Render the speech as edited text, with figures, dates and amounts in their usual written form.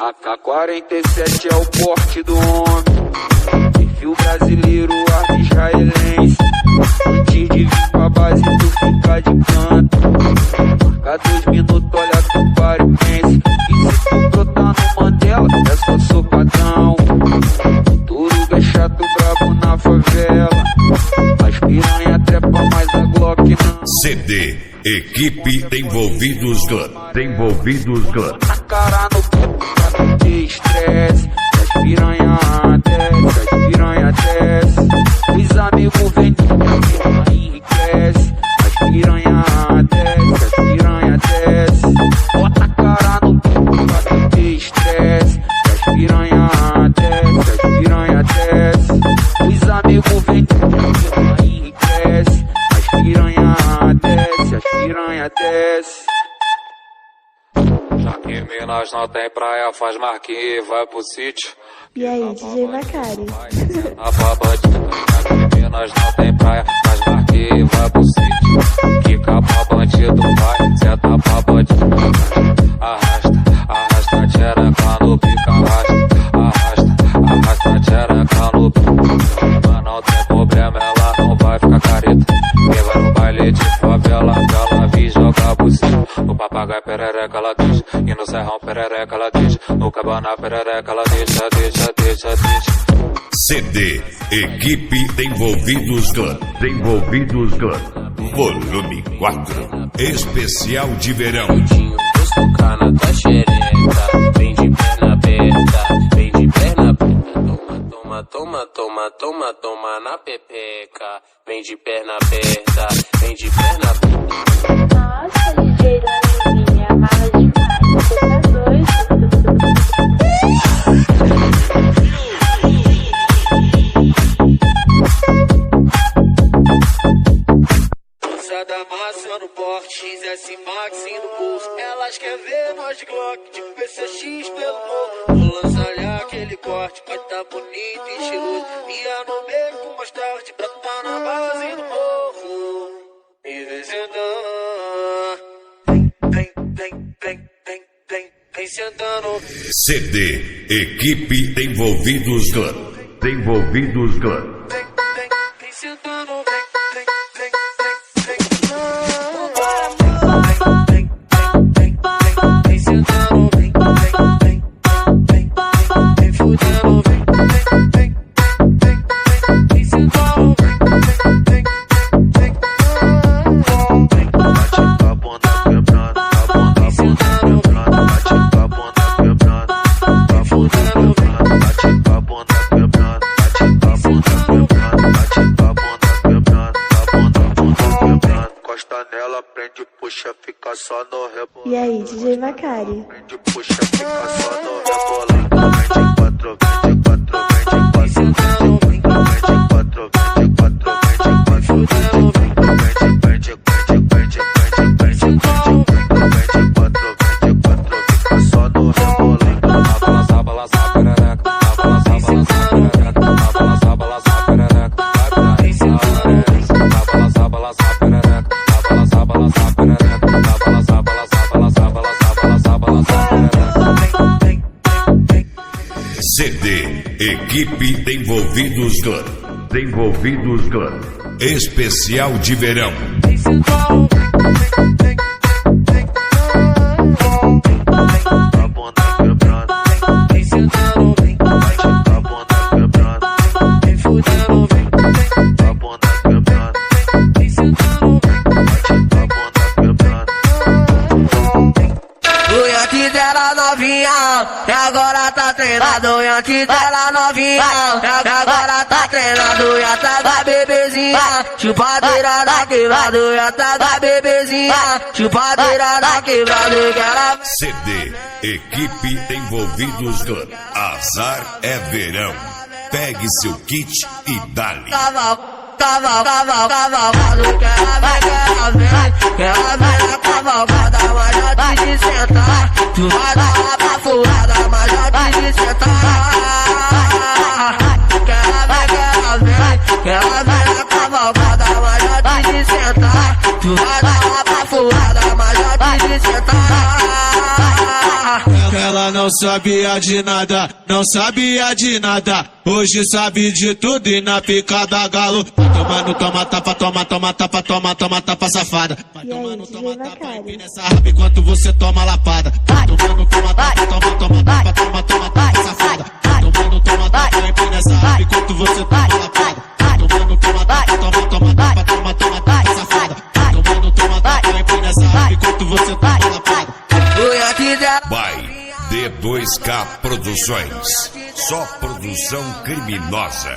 AK-47 é o porte do homem, perfil brasileiro, arma israelense. Antes de vir pra base tu fica de canto, marca 2 minutos, olha tu para e pense. E se tu brotar no Mandela, é só socadão. Turuga é chato, brabo na favela, as piranha trepa, mas a Glock não. CD, equipe Envolvidos Clã. A cara no corpo pra não ter estresse, as piranha desce, os amigos vêm que a piranha enriquece, as piranha desce, bota a cara no corpo pra não ter estresse, as piranha desce, os amigos vêm que a piranha enriquece, as piranha desce. Já que Minas não tem praia, faz marquinha e vai pro sítio. E aí, DJ Macari? Já que Minas não tem praia, faz marquinha e vai pro sítio. Quica pra bandido, vai, senta pra bandido. Arrasta, tchereca no pica, arrasta, tchereca no pica. Mas não tem problema, ela não vai ficar careta. Quem vai no baile de favela, ela vi jogar buceta. No papagaio perereca ela deixa, e no serrão perereca ela deixa, no cabana perereca ela deixa. CD, equipe Envolvidos Clã. Volume 4, especial de verão. Socar na tua xereca, vem de perna aberta, vem de perna aberta. Toma na pepeca, vem de perna aberta, vem de perna aberta. Nossa, DJ Danilinha, amava demais, você tá doido? Da massa no porte, XS Max no bolso. Elas querem ver nós de Glock, de PCX pelo morro. Vou lançar aquele corte, vai tá bonito e estiloso. Ia no beco mais tarde, pra tá na base do morro. E vem sentando, vem sentando. CD, equipe Envolvidos Clã. Vem sentando, E aí, DJ Macari? Prende, puxa, fica só no rebolando. 24, 24, 24, fica só no rebolando. Balança perereca, balança perereca, balança perereca, balança perereca, CD, equipe Envolvidos Clã. Especial de verão. E agora tá treinado, e antes dela novinha. E agora tá treinado, e atrás bebezinha. Chupadeira da quebrada, e atrás bebezinha. Chupadeira da quebrada, que ela... CD, equipe Envolvidos Clã. Azar é verão. Pegue seu kit e dá-lhe. Cavalgado, que ela vem na cavalgada, mas antes de sentar, tu vai dar uma bafurada, mas antes de sentar, que ela vem na cavalgada, mas antes de sentar, tu vai dar uma bafurada, mas antes de sentar, ela não não sabia de nada, não sabia de nada. Hoje sabe de tudo e na picada galo. Vai tomando, toma tapa, toma tapa, toma tapa safada. Vai tomando, toma tapa, empina essa raba enquanto você toma lapada. Vai tomando, toma tapa, toma tapa, toma tapa safada. Vai tomando, toma tapa, empina essa raba enquanto você toma lapada. Vai tomando, toma tapa, toma tapa safada. Vai tomando, toma tapa, empina essa raba enquanto você toma lapada. By D2K Produções. Só produção criminosa.